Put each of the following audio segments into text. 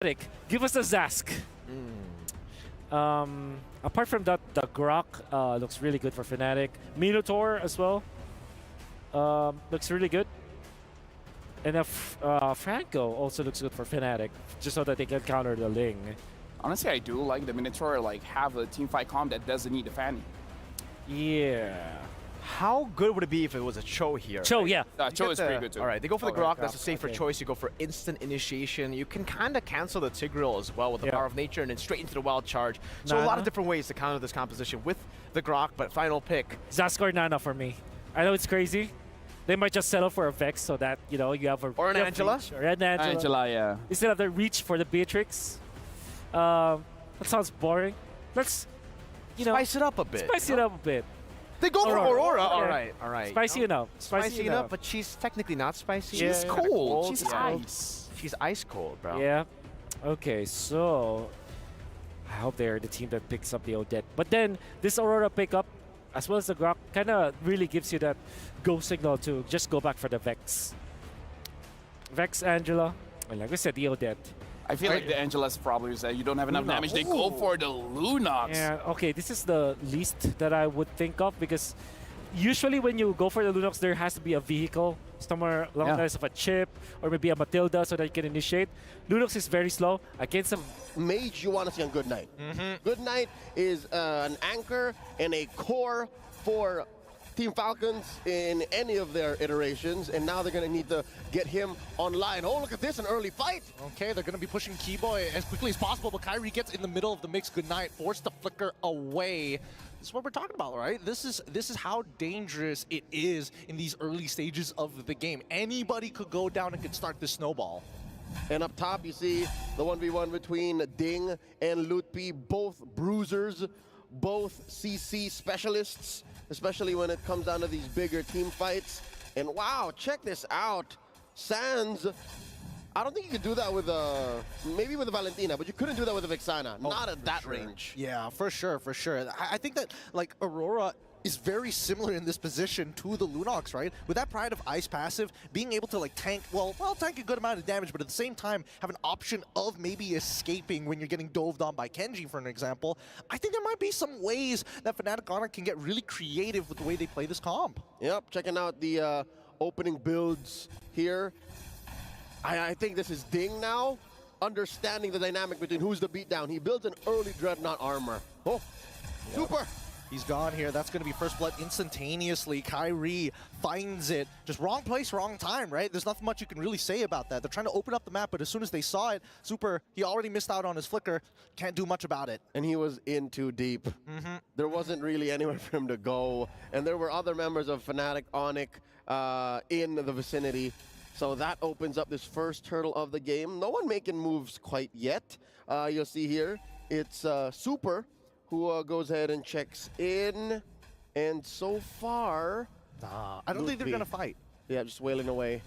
Give us a Zask. Apart from that, the Grok looks really good for Fnatic. Minotaur as well looks really good. And Franco also looks good for Fnatic, just so that they can counter the Ling. Honestly, I do like the Minotaur, like, have a teamfight comp that doesn't need the Fanny. Yeah. How good would it be if it was a Cho here? Cho, right? yeah. Cho is pretty good too. All right, they go for the Okay, Grok. That's a Grok, safer okay. choice. You go for instant initiation. You can kind of cancel the Tigreal as well with the Yeah. Power of Nature and then straight into the Wild Charge. So a lot Nana? of different ways to counter this composition with the Grok, but final pick. Zask or Nana for me. I know it's crazy. They might just settle for a Vex so that, you know, you have a... Or an you have Angela? reach, or an Angela. Angela, yeah. Instead of the reach for the Beatrix. That sounds boring. Let's, you know, Spice it up a bit. spice it up a bit. They go for Aurora. Aurora. Yeah. All right, all right. Spicy enough. Spicy enough, but she's technically not spicy. Yeah. She's Yeah. cold. She's Yeah. ice. She's ice cold, bro. Yeah. Okay, so I hope they're the team that picks up the Odette. But then this Aurora pickup, as well as the Grok, kind of really gives you that go signal to just go back for the Vex. Vex, Angela, and like I said, the Odette. I feel like the Angela's problem is that you don't have enough Lunox. damage. They go for the Lunox. Yeah, okay, this is the least that I would think of because usually when you go for the Lunox, there has to be a vehicle somewhere along the lines of a chip or maybe a Matilda so that you can initiate. Lunox is very slow against a Mage you want to see on Good Night. Good Night is an anchor and a core for Team Falcons in any of their iterations, and now they're going to need to get him online. Oh, look at this, an early fight. Okay, they're going to be pushing Keyboy as quickly as possible, but Kyrie gets in the middle of the mix. Good night, forced to flicker away. This is what we're talking about, right? This is how dangerous it is in these early stages of the game. Anybody could go down and could start this snowball. And up top, you see the 1v1 between Ding and Lutpi, both bruisers, both CC specialists, especially when it comes down to these bigger team fights. And wow, check this out. Sans, I don't think you could do that with maybe with a Valentina, but you couldn't do that with a Vexana. Not at that range. Yeah, for sure, for sure. I think that, like, Aurora is very similar in this position to the Lunox, right? With that Pride of Ice passive, being able to, like, tank, well, tank a good amount of damage, but at the same time, have an option of maybe escaping when you're getting doved on by Kenji, for an example. I think there might be some ways that FNATIC ONIC can get really creative with the way they play this comp. Yep, checking out the opening builds here. I think this is Ding now, understanding the dynamic between who's the beatdown. He builds an early Dreadnought armor. Oh, super. He's gone here. That's going to be first blood instantaneously. Kyrie finds it. Just wrong place, wrong time, right? There's nothing much you can really say about that. They're trying to open up the map, but as soon as they saw it, Super, he already missed out on his flicker. Can't do much about it. And he was in too deep. There wasn't really anywhere for him to go. And there were other members of FNATIC ONIC in the vicinity. So that opens up this first hurdle of the game. No one making moves quite yet. You'll see here, it's Super who goes ahead and checks in. And so far... I don't think they're going to fight. Yeah, just wailing away.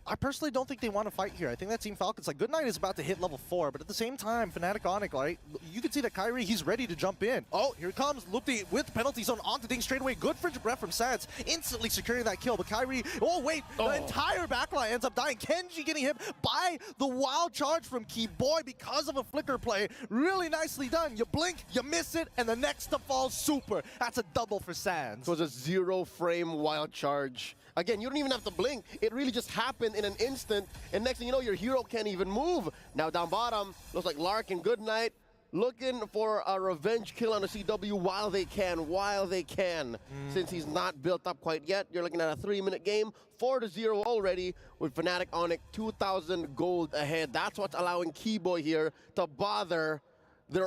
I personally don't think they want to fight here. I think that Team Falcons, like, Good Night is about to hit level 4, but at the same time, FNATIC ONIC, right? You can see that Kyrie, he's ready to jump in. Oh, here it comes. Lupti with penalty zone onto Ding straight away. Good frigid breath from Sans, instantly securing that kill. But Kyrie, oh wait, the entire backline ends up dying. Kenji getting hit by the wild charge from Keyboy because of a flicker play. Really nicely done. You blink, you miss it, and the next to fall Super. That's a double for Sans. It was a 0-frame wild charge. Again, you don't even have to blink. It really just happened in an instant, and next thing you know, your hero can't even move. Now down bottom, looks like Lark and Goodnight looking for a revenge kill on a CW while they can, since he's not built up quite yet. You're looking at a 3-minute game, 4-0 already, with FNATIC ONIC 2,000 gold ahead. That's what's allowing Keyboy here to bother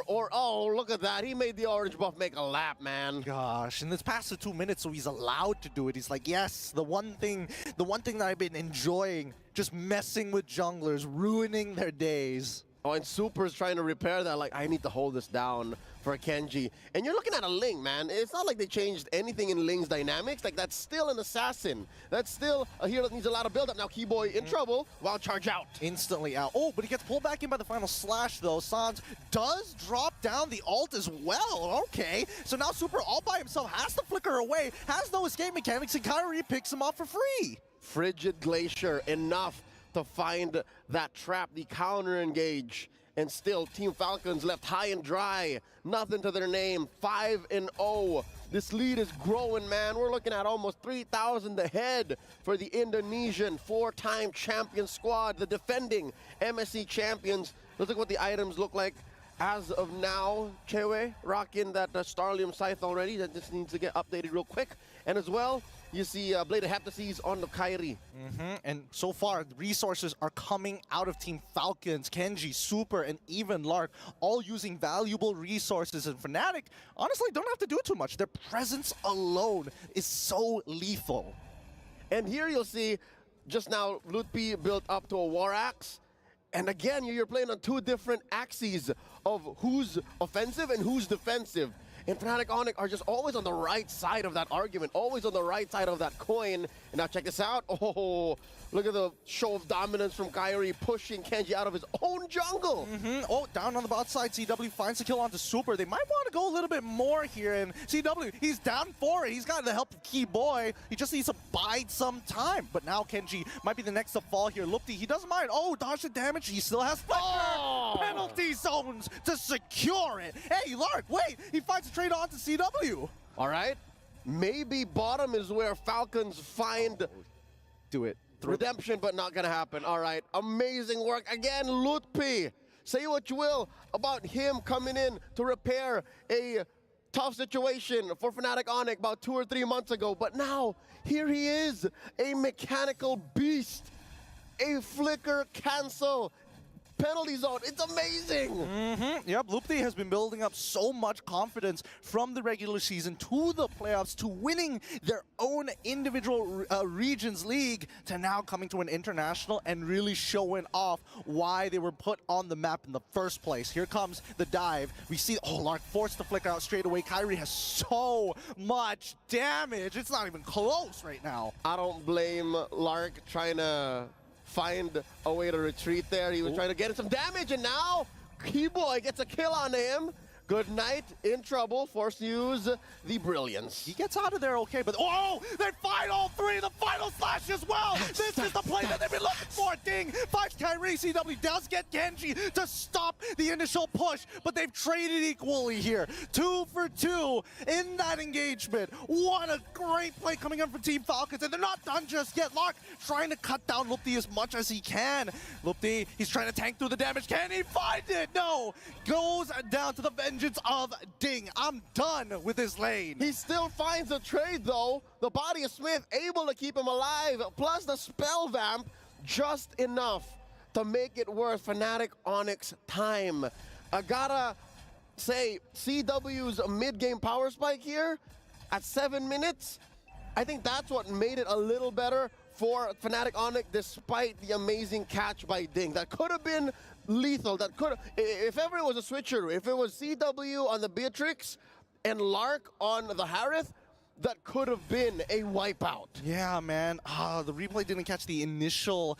oh, look at that. He made the orange buff make a lap, man. Gosh, and it's past the 2 minutes, so he's allowed to do it. He's like, yes, the one thing that I've been enjoying, just messing with junglers, ruining their days. Oh, and Super's trying to repair that, like, I need to hold this down for Kenji. And you're looking at a Ling, man. It's not like they changed anything in Ling's dynamics. Like, that's still an assassin. That's still a hero that needs a lot of build-up. Now, Keyboy in trouble. Wild charge out. Instantly out. Oh, but he gets pulled back in by the final slash, though. Sans does drop down the ult as well. Okay. So now Super all by himself has to flicker away, has no escape mechanics, and Kyrie picks him off for free. Frigid Glacier, enough to find that trap, the counter engage. And still, Team Falcons left high and dry. Nothing to their name. 5-0. This lead is growing, man. We're looking at almost 3,000 ahead for the Indonesian 4-time champion squad, the defending MSC champions. Let's look what the items look like as of now. Chewe rocking that Starlium Scythe already. That just needs to get updated real quick. And as well, you see Bladed Heptases on the Kairi. And so far, the resources are coming out of Team Falcons, Kenji, Super, and even Lark, all using valuable resources. And FNATIC, honestly, don't have to do too much. Their presence alone is so lethal. And here you'll see, just now, Lutpi built up to a War Axe. And again, you're playing on two different axes of who's offensive and who's defensive. And FNATIC ONIC are just always on the right side of that argument, always on the right side of that coin. And now check this out. Oh, look at the show of dominance from Kairi pushing Kenji out of his own jungle. Oh, down on the bot side, CW finds the kill onto Super. They might want to go a little bit more here. And CW, he's down for it. He's got the help of Key Boy. He just needs to bide some time. But now Kenji might be the next to fall here. Lupti, he doesn't mind. Oh, dodge the damage. He still has Flicker. Penalty zones to secure it. Hey, Lark, wait. He finds a trade on to CW. All right. Maybe bottom is where Falcons find Do it. redemption, but not gonna happen. All right, amazing work again, Lutpi. Say what you will about him coming in to repair a tough situation for FNATIC ONIC about 2 or 3 months ago, but now here he is, a mechanical beast, a flicker cancel. Penalty zone, it's amazing! Yep, Lupti has been building up so much confidence from the regular season to the playoffs to winning their own individual regions league to now coming to an international and really showing off why they were put on the map in the first place. Here comes the dive. We see, oh, Lark forced to flicker out straight away. Kairi has so much damage. It's not even close right now. I don't blame Lark trying to find a way to retreat there. He was trying to get some damage, and now Keyboy gets a kill on him. Good night, in trouble, forced to use the brilliance. He gets out of there okay, but oh, they fight all three, the final slash as well. This is the play that they've been looking for. Ding, finds Kairi. CW does get Genji to stop the initial push, but they've traded equally here. 2 for 2 in that engagement. What a great play coming in from Team Falcons, and they're not done just yet. Lark trying to cut down Lupti as much as he can. Lupti, he's trying to tank through the damage. Can he find it? No, goes down to the vengeance of Ding. I'm done with this lane. He still finds a trade, though. The body of Smith able to keep him alive, plus the spell vamp, just enough to make it worth FNATIC ONIC's time. I gotta say, CW's mid-game power spike here at 7 minutes, I think that's what made it a little better for FNATIC ONIC, despite the amazing catch by Ding. That could have been lethal. That could have, if ever it was a switcheroo, if it was CW on the Beatrix and Lark on the Harith, that could have been a wipeout. Yeah, man. The replay didn't catch the initial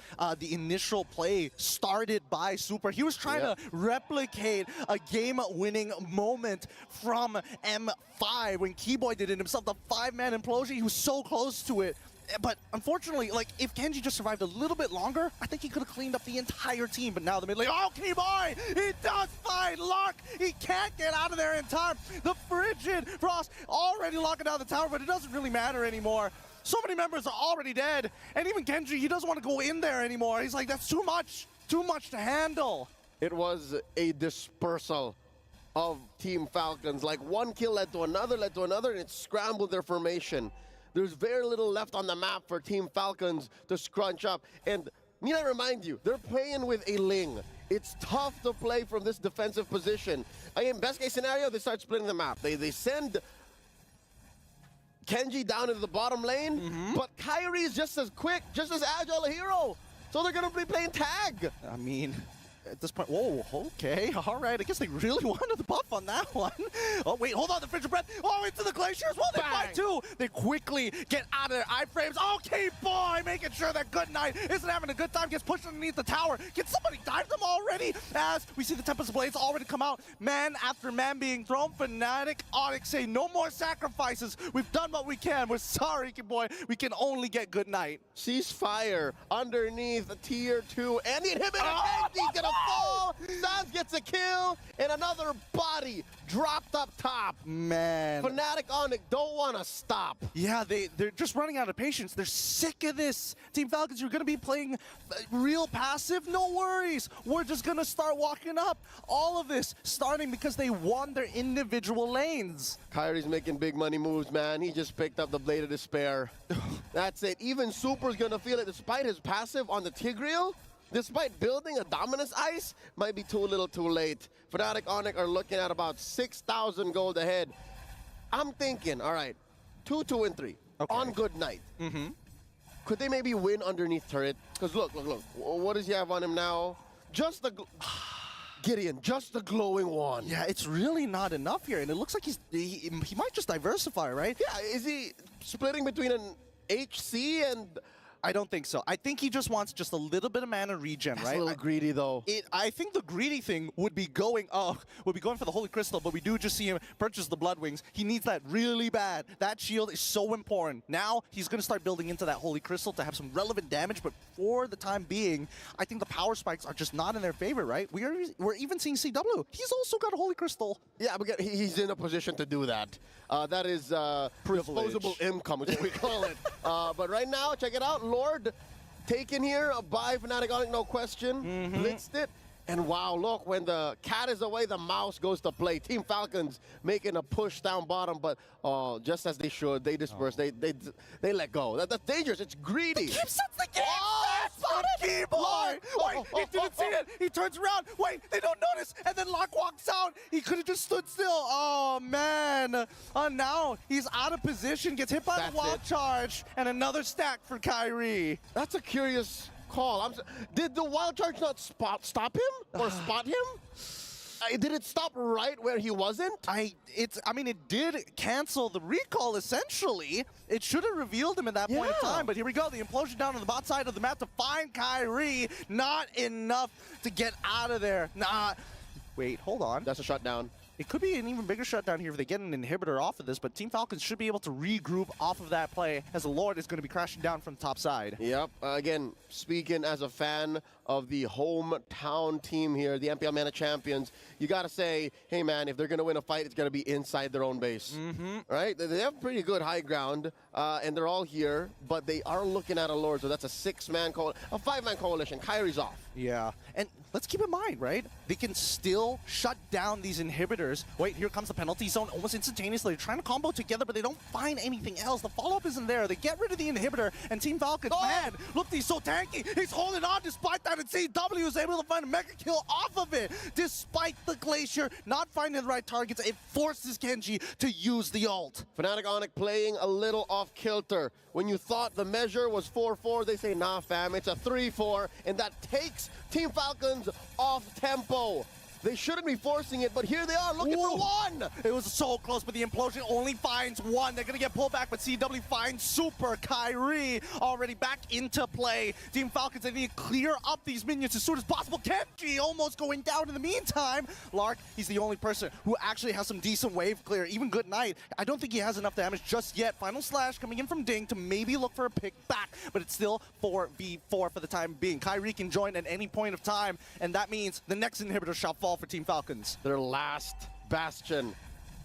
play started by Super. He was trying to replicate a game-winning moment from M5 when Keyboy did it himself. The 5-man implosion, he was so close to it. But unfortunately, like, if Kenji just survived a little bit longer, I think he could have cleaned up the entire team. But now the mid lane, oh, Keyboy! He does find Lark! He can't get out of there in time. The Frigid Frost already locking down the tower, but it doesn't really matter anymore. So many members are already dead. And even Kenji, he doesn't want to go in there anymore. He's like, that's too much to handle. It was a dispersal of Team Falcons. Like, one kill led to another, and it scrambled their formation. There's very little left on the map for Team Falcons to scrunch up. And need I remind you, they're playing with a Ling. It's tough to play from this defensive position. Again, best case scenario, they start splitting the map. They send Kenji down into the bottom lane, but Kairi is just as quick, just as agile a hero. So they're gonna be playing tag. I mean, at this point, whoa, okay, all right. I guess they really wanted the buff on that one. Oh, wait, hold on, the Frigid Breath. Oh, into the Glacier as well. They fight too. They quickly get out of their iframes. Okay, boy, making sure that Good Night isn't having a good time. Gets pushed underneath the tower. Can somebody dive them already? As we see the Tempest Blades already come out. Man after man being thrown. FNATIC ONIC say no more sacrifices. We've done what we can. We're sorry, boy. We can only get Good Night. Ceasefire underneath the tier 2, and the inhibitor. He's gonna fall. Sans gets a kill, and another body dropped up top. Man. FNATIC ONIC don't want to stop. Yeah, they're just running out of patience. They're sick of this. Team Falcons, you're going to be playing real passive? No worries. We're just going to start walking up. All of this starting because they won their individual lanes. Kyrie's making big money moves, man. He just picked up the Blade of Despair. That's it. Even Super's going to feel it despite his passive on the Tigreal. Despite building a Dominus Ice, might be too little too late. FNATIC ONIC are looking at about 6,000 gold ahead. I'm thinking, all right, 2, 2, and 3 on good night. Could they maybe win underneath turret? Because look. What does he have on him now? Just the... Gideon, just the glowing one. Yeah, it's really not enough here, and it looks like he might just diversify, right? Yeah, is he splitting between an HC and... I don't think so. I think he just wants just a little bit of mana regen, That's right? a little greedy, though. I think the greedy thing would be going for the Holy Crystal, but we do just see him purchase the Blood Wings. He needs that really bad. That shield is so important. Now he's going to start building into that Holy Crystal to have some relevant damage, but for the time being, I think the power spikes are just not in their favor, right? We're even seeing CW. He's also got a Holy Crystal. Yeah, but he's in a position to do that. That is disposable income, is what we call it. But right now, check it out. Lord taken here by FNATIC ONIC, no question. Blitzed it. And wow, look, when the cat is away, the mouse goes to play. Team Falcons making a push down bottom, but just as they should, they disperse. They let go. That's dangerous. It's greedy. He sets the game! Keyboard! Wait, he didn't see it. He turns around. Wait, they don't notice. And then Locke walks out. He could have just stood still. Oh, man. Now he's out of position, gets hit by the wild charge, and another stack for Kyrie. That's a curious call. Did the wild charge not stop him or spot him? Did it stop right where he wasn't? I mean, it did cancel the recall, essentially. It should have revealed him at that point in time, but here we go. The implosion down on the bot side of the map to find Kyrie. Not enough to get out of there. Wait, hold on. That's a shutdown. It could be an even bigger shutdown here if they get an inhibitor off of this, but Team Falcons should be able to regroup off of that play as the Lord is going to be crashing down from the top side. Yep. Again, speaking as a fan of the hometown team here, the MPL Mana Champions, you got to say, hey, man, if they're going to win a fight, it's going to be inside their own base. Right? They have pretty good high ground, and they're all here, but they are looking at a Lord, so that's a 6-man, a 5-man coalition. Kyrie's off. Yeah, and let's keep in mind, right? They can still shut down these inhibitors. Wait, here comes the penalty zone almost instantaneously. They're trying to combo together, but they don't find anything else. The follow-up isn't there. They get rid of the inhibitor, and Team Falcons, man, look, he's so tanky. He's holding on despite that, and CW is able to find a mega kill off of it. Despite the Glacier not finding the right targets, it forces Genji to use the ult. FNATIC ONIC playing a little off-kilter. When you thought the measure was 4-4, they say, nah, fam, it's a 3-4, and that takes Team Falcons off tempo. They shouldn't be forcing it, but here they are looking for one. It was so close, but the implosion only finds one. They're going to get pulled back, but CW finds Super. Kyrie already back into play. Team Falcons, they need to clear up these minions as soon as possible. Kenji almost going down in the meantime. Lark, he's the only person who actually has some decent wave clear. Even Good Night, I don't think he has enough damage just yet. Final Slash coming in from Ding to maybe look for a pick back, but it's still 4v4 for the time being. Kyrie can join at any point of time, and that means the next inhibitor shall fall for Team Falcons. Their last bastion.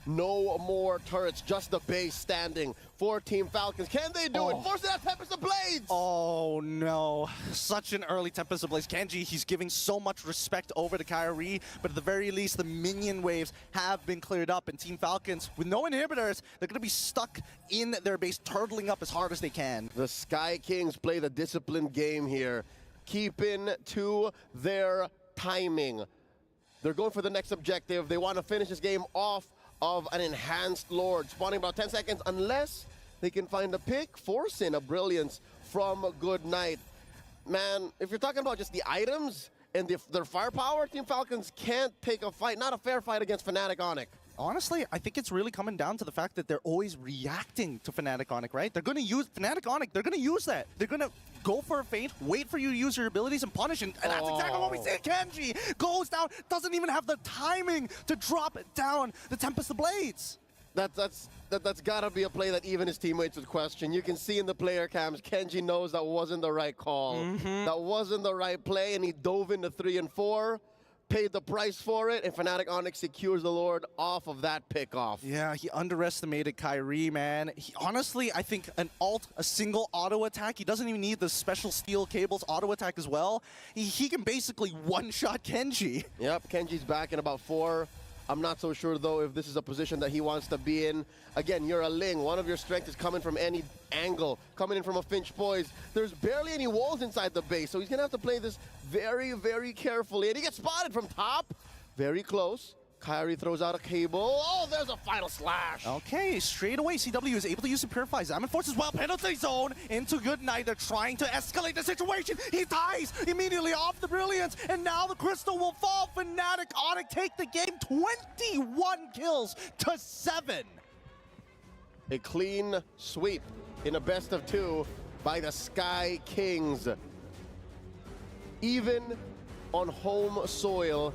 No more turrets, just the base standing for Team Falcons. Can they do it? Force that Tempest of Blades! Oh no, such an early Tempest of Blades. Kenji, he's giving so much respect over to Kyrie, but at the very least, the minion waves have been cleared up, and Team Falcons, with no inhibitors, they're gonna be stuck in their base, turtling up as hard as they can. The Sky Kings play the disciplined game here, keeping to their timing. They're going for the next objective. They want to finish this game off of an enhanced Lord, spawning about 10 seconds, unless they can find a pick, force in a Brilliance from Good Night. Man, if you're talking about just the items and their firepower, Team Falcons can't take a fight, not a fair fight against FNATIC ONIC. Honestly, I think it's really coming down to the fact that they're always reacting to FNATIC ONIC, right? They're going to use FNATIC ONIC. They're going to use that. They're going to go for a feint, wait for you to use your abilities and punish. And that's exactly what we see. Kenji goes down, doesn't even have the timing to drop down the Tempest of Blades. That's gotta be a play that even his teammates would question. You can see in the player cams, Kenji knows that wasn't the right call. That wasn't the right play, and he dove into 3 and 4, paid the price for it, and FNATIC ONIC secures the Lord off of that pickoff. Yeah, he underestimated Kyrie, man. Honestly, I think a single auto attack, he doesn't even need the special steel cables auto attack as well. He can basically one-shot Kenji. Yep, Kenji's back in about 4. I'm not so sure, though, if this is a position that he wants to be in. Again, you're a Ling. One of your strengths is coming from any angle, coming in from a Finch Poise. There's barely any walls inside the base, so he's going to have to play this very, very carefully. And he gets spotted from top. Very close. Kyrie throws out a cable. Oh, there's a final slash. Okay, straight away, CW is able to use the Purify. Zaman forces well, penalty zone into Goodnight. They're trying to escalate the situation. He dies immediately off the Brilliance, and now the Crystal will fall. FNATIC ONIC take the game 21 kills to 7. A clean sweep in a best of 2 by the Sky Kings. Even on home soil,